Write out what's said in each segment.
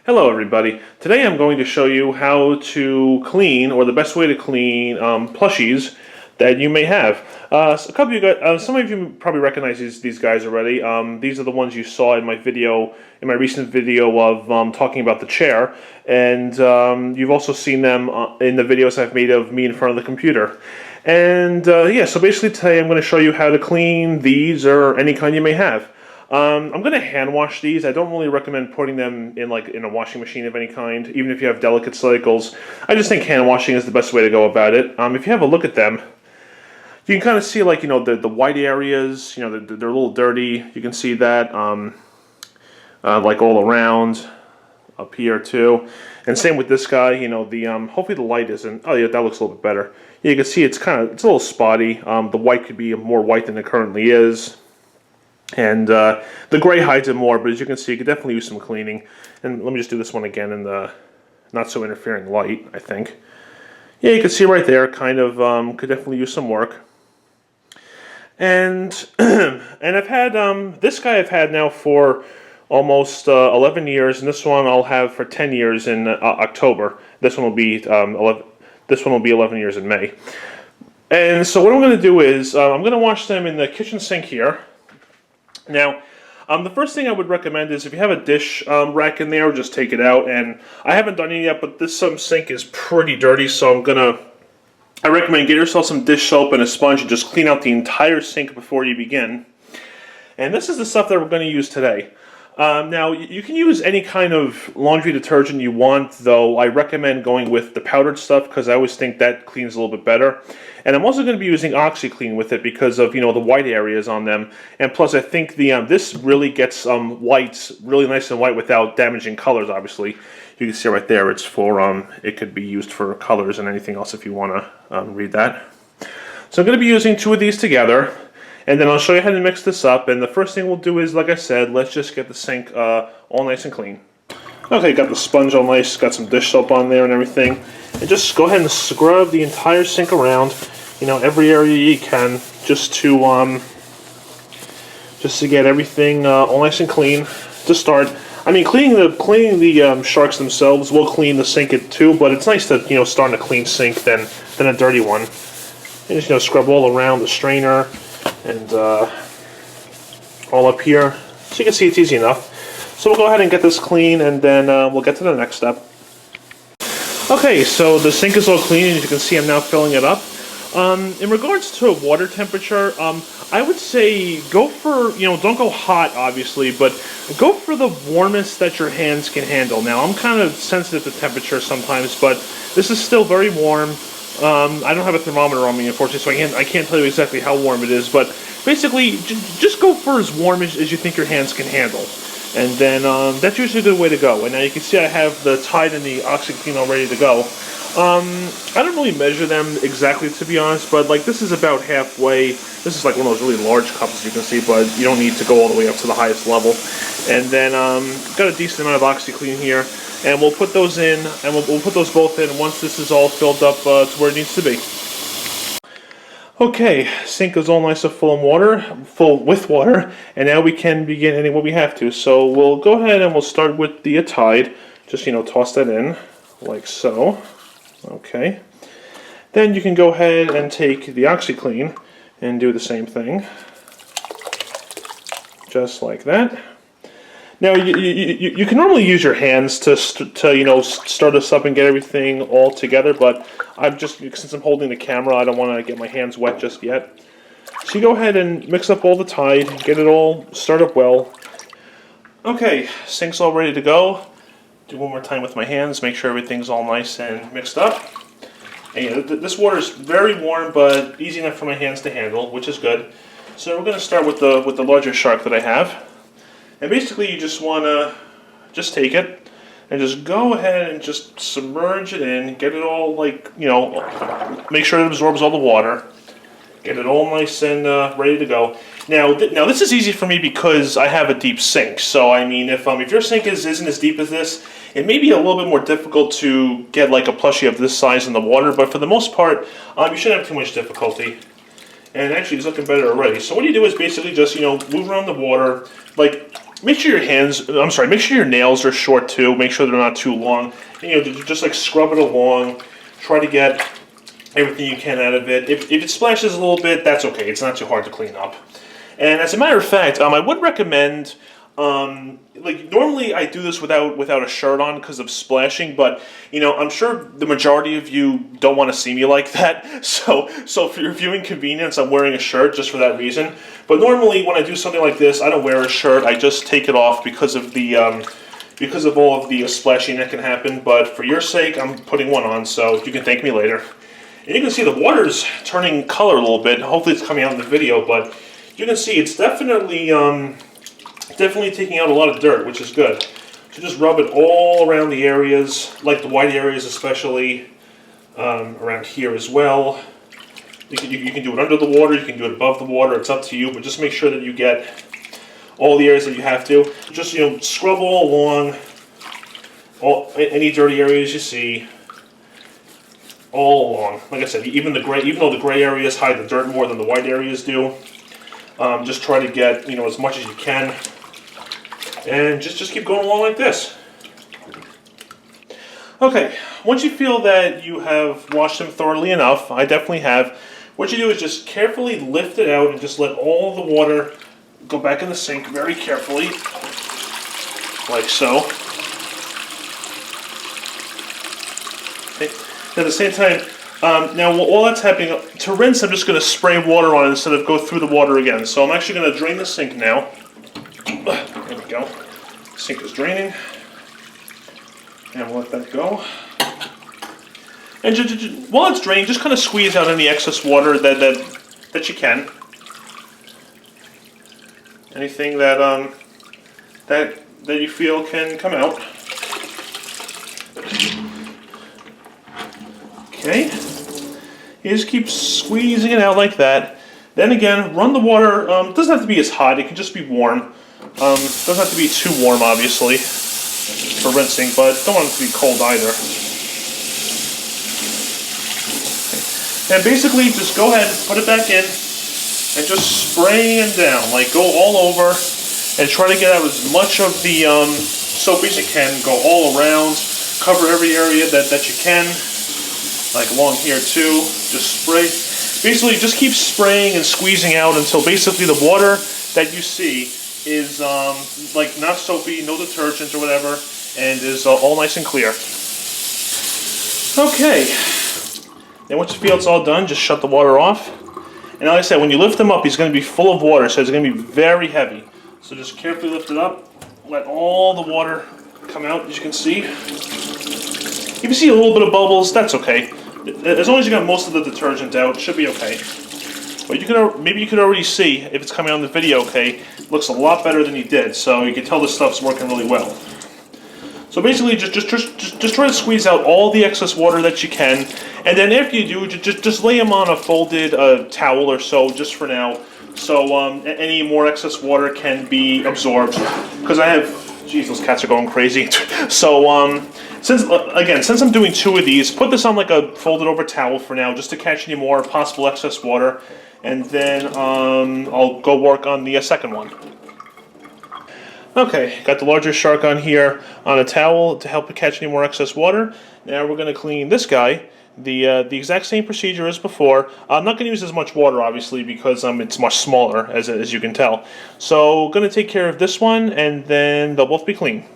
Hello everybody. Today I'm going to show you how to clean, or the best way to clean, plushies that you may have. Some of you probably recognize these guys already. These are the ones you saw in my video, in my recent video of talking about the chair, and you've also seen them in the videos I've made of me in front of the computer. And yeah, so basically today I'm going to show you how to clean these or any kind you may have. I'm going to hand wash these. I don't really recommend putting them in a washing machine of any kind, even if you have delicate cycles. I just think hand washing is the best way to go about it. If you have a look at them, you can kind of see the white areas. They're a little dirty. You can see that like all around up here too. And same with this guy. Hopefully the light isn't. Oh yeah, that looks a little bit better. Yeah, you can see it's a little spotty. The white could be more white than it currently is. And the gray hides it more, but as you can see, you could definitely use some cleaning. And let me just do this one again in the not so interfering light, I think. Yeah, you can see right there, kind of could definitely use some work. And and I've had this guy I've had now for almost 11 years, and this one I'll have for 10 years in October. This one will be 11 years in May. And so what I'm going to do is I'm going to wash them in the kitchen sink here. Now, the first thing I would recommend is if you have a dish rack in there, just take it out. And I haven't done it yet, but this sink is pretty dirty, so I recommend get yourself some dish soap and a sponge and just clean out the entire sink before you begin. And this is the stuff that we're going to use today. Now, you can use any kind of laundry detergent you want, though I recommend going with the powdered stuff because I always think that cleans a little bit better. And I'm also going to be using OxiClean with it because of, the white areas on them. And plus, I think this really gets whites really nice and white without damaging colors, obviously. You can see right there, it's for, it could be used for colors and anything else if you want to read that. So I'm going to be using two of these together. And then I'll show you how to mix this up, and the first thing we'll do is, like I said, let's just get the sink all nice and clean. Okay, got the sponge all nice, got some dish soap on there and everything. And just go ahead and scrub the entire sink around, every area you can, just to get everything all nice and clean to start. I mean, cleaning the sharks themselves will clean the sink too, but it's nice to, start in a clean sink than a dirty one. And just, scrub all around the strainer. And all up here, so you can see it's easy enough. So we'll go ahead and get this clean, and then we'll get to the next step. Okay, so the sink is all clean. As you can see, I'm now filling it up. In regards to water temperature, I would say go for, don't go hot, obviously, but go for the warmest that your hands can handle. Now, I'm kind of sensitive to temperature sometimes, but this is still very warm. I don't have a thermometer on me, unfortunately, so I can't tell you exactly how warm it is, but basically, just go for as warm as you think your hands can handle. And then, that's usually a good way to go. And now you can see I have the Tide and the OxiClean all ready to go. I don't really measure them exactly, to be honest, but this is about halfway. This is like one of those really large cups, as you can see, but you don't need to go all the way up to the highest level. And then, got a decent amount of OxiClean here. And we'll put those in, and we'll put those both in once this is all filled up to where it needs to be. Okay, sink is all nice and full with water, and now we can begin adding what we have to. So we'll go ahead and we'll start with the Tide. Just, toss that in, like so. Okay. Then you can go ahead and take the OxiClean and do the same thing. Just like that. Now, you can normally use your hands to start this up and get everything all together, but since I'm holding the camera, I don't want to get my hands wet just yet. So you go ahead and mix up all the Tide, get it all started up well. Okay, sink's all ready to go. Do one more time with my hands, make sure everything's all nice and mixed up. And yeah, this water is very warm, but easy enough for my hands to handle, which is good. So we're going to start with the larger shark that I have. And basically you just want to take it and just go ahead and just submerge it in, get it all make sure it absorbs all the water, get it all nice and ready to go. Now this is easy for me because I have a deep sink. So I mean, if your sink isn't as deep as this, it may be a little bit more difficult to get a plushie of this size in the water, but for the most part, you shouldn't have too much difficulty. And actually, it's looking better already. So what you do is basically just, move around the water, make sure your make sure your nails are short too. Make sure they're not too long. And, just like scrub it along. Try to get everything you can out of it. If it splashes a little bit, that's okay. It's not too hard to clean up. And as a matter of fact, I would recommend, like normally I do this without a shirt on because of splashing, but I'm sure the majority of you don't want to see me like that. So for your viewing convenience, I'm wearing a shirt just for that reason. But normally when I do something like this, I don't wear a shirt. I just take it off because of the because of all of the splashing that can happen. But for your sake, I'm putting one on, so you can thank me later. And you can see the water's turning color a little bit. Hopefully it's coming out in the video, but you can see it's definitely taking out a lot of dirt, which is good. So just rub it all around the areas, like the white areas especially, around here as well. You can do it under the water, you can do it above the water, it's up to you, but just make sure that you get all the areas that you have to. Just, scrub all along, any dirty areas you see, all along. Like I said, even though the gray areas hide the dirt more than the white areas do, just try to get, as much as you can. And just keep going along like this. Okay, once you feel that you have washed them thoroughly enough, I definitely have, what you do is just carefully lift it out and just let all the water go back in the sink very carefully, like so. Okay. At the same time, now while that's happening, to rinse I'm just going to spray water on it instead of go through the water again. So I'm actually going to drain the sink now. There we go. The sink is draining. And we'll let that go. And while it's draining, just kind of squeeze out any excess water that you can. Anything that that you feel can come out. Okay. You just keep squeezing it out like that. Then again, run the water. It doesn't have to be as hot. It can just be warm. Doesn't have to be too warm, obviously, for rinsing, but don't want it to be cold either. Okay. And basically, just go ahead, put it back in, and just spray them down. Like, go all over, and try to get out as much of the soap as you can. Go all around, cover every area that you can. Like along here too, just spray. Basically, just keep spraying and squeezing out until basically the water that you see is like not soapy, no detergent or whatever, and is all nice and clear. Okay. Then once you feel it's all done, just shut the water off. And like I said, when you lift him up, he's going to be full of water, so it's going to be very heavy. So just carefully lift it up, let all the water come out, as you can see. If you see a little bit of bubbles, that's okay. As long as you got most of the detergent out, it should be okay. But maybe you could already see, if it's coming out in the video okay, it looks a lot better than you did, so you can tell this stuff's working really well. So basically, just try to squeeze out all the excess water that you can, and then after you do, just lay them on a folded towel or so, just for now, so any more excess water can be absorbed. Because I have, geez, those cats are going crazy. So since I'm doing two of these, put this on like a folded over towel for now, just to catch any more possible excess water, and then I'll go work on the second one. Okay, got the larger shark on here on a towel to help it catch any more excess water. Now we're going to clean this guy. The exact same procedure as before. I'm not going to use as much water, obviously, because it's much smaller, as you can tell. So, going to take care of this one, and then they'll both be clean.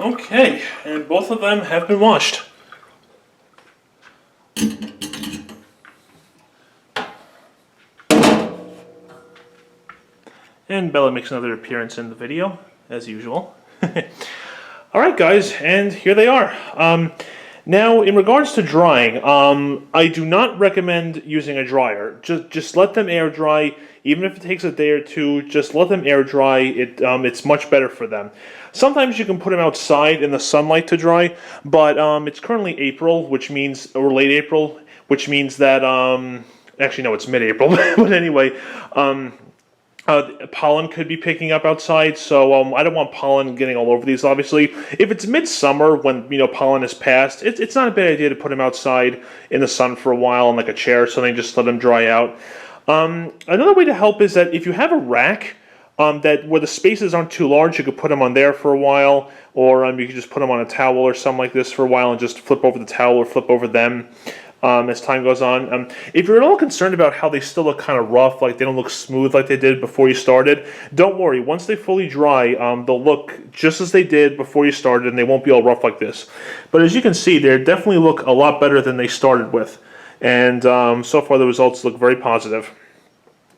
Okay, and both of them have been washed. And Bella makes another appearance in the video, as usual. Alright guys, and here they are. Now, in regards to drying, I do not recommend using a dryer. Just let them air dry. Even if it takes a day or two, just let them air dry. It's much better for them. Sometimes you can put them outside in the sunlight to dry, but it's currently April, which means, or late April, which means that, actually no, it's mid-April, but anyway, pollen could be picking up outside, so I don't want pollen getting all over these, obviously. If it's midsummer, when, pollen is past, it's not a bad idea to put them outside in the sun for a while on like a chair or something, just let them dry out. Another way to help is that if you have a rack that where the spaces aren't too large, you could put them on there for a while, or you could just put them on a towel or something like this for a while and just flip over the towel or flip over them. As time goes on. If you're at all concerned about how they still look kind of rough, like they don't look smooth like they did before you started, don't worry. Once they fully dry, they'll look just as they did before you started, and they won't be all rough like this. But as you can see, they definitely look a lot better than they started with. And so far the results look very positive.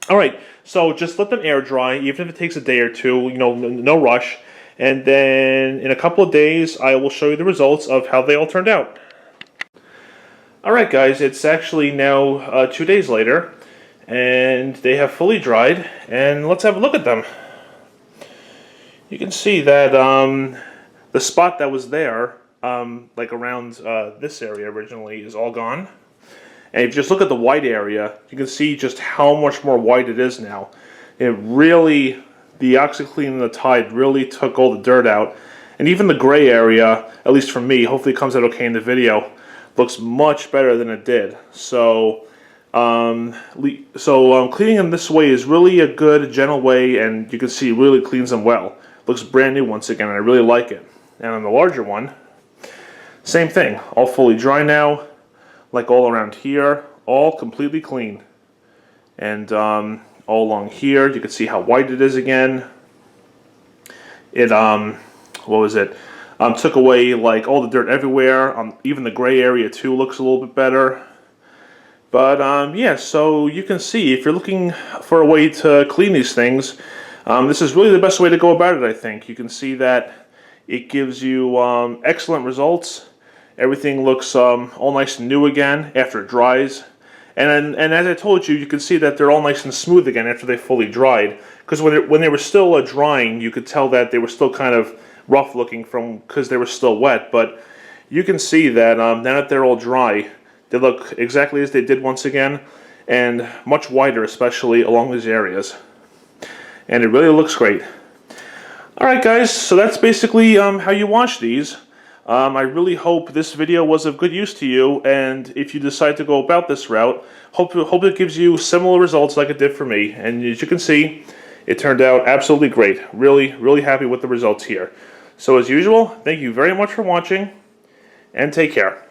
Alright, so just let them air dry, even if it takes a day or two, no rush. And then in a couple of days, I will show you the results of how they all turned out. Alright guys, it's actually now 2 days later, and they have fully dried, and let's have a look at them. You can see that the spot that was there, like around this area originally, is all gone. And if you just look at the white area, you can see just how much more white it is now. It really, the OxiClean and the Tide really took all the dirt out. And even the gray area, at least for me, hopefully it comes out okay in the video, looks much better than it did. So, cleaning them this way is really a good, gentle way, and you can see it really cleans them well. Looks brand new once again, and I really like it. And on the larger one, same thing. All fully dry now, like all around here, all completely clean. And all along here, you can see how white it is again. It, what was it? Took away like all the dirt everywhere. Even the gray area too looks a little bit better. But yeah, so you can see if you're looking for a way to clean these things, this is really the best way to go about it, I think. You can see that it gives you excellent results. Everything looks all nice and new again after it dries. And as I told you, you can see that they're all nice and smooth again after they fully dried. Because when they were still drying, you could tell that they were still kind of rough looking because they were still wet, but you can see that now that they're all dry, they look exactly as they did once again, and much whiter, especially along these areas. And it really looks great. Alright guys, so that's basically how you wash these. I really hope this video was of good use to you, and if you decide to go about this route, hope it gives you similar results like it did for me. And as you can see, it turned out absolutely great. Really, really happy with the results here. So as usual, thank you very much for watching, and take care.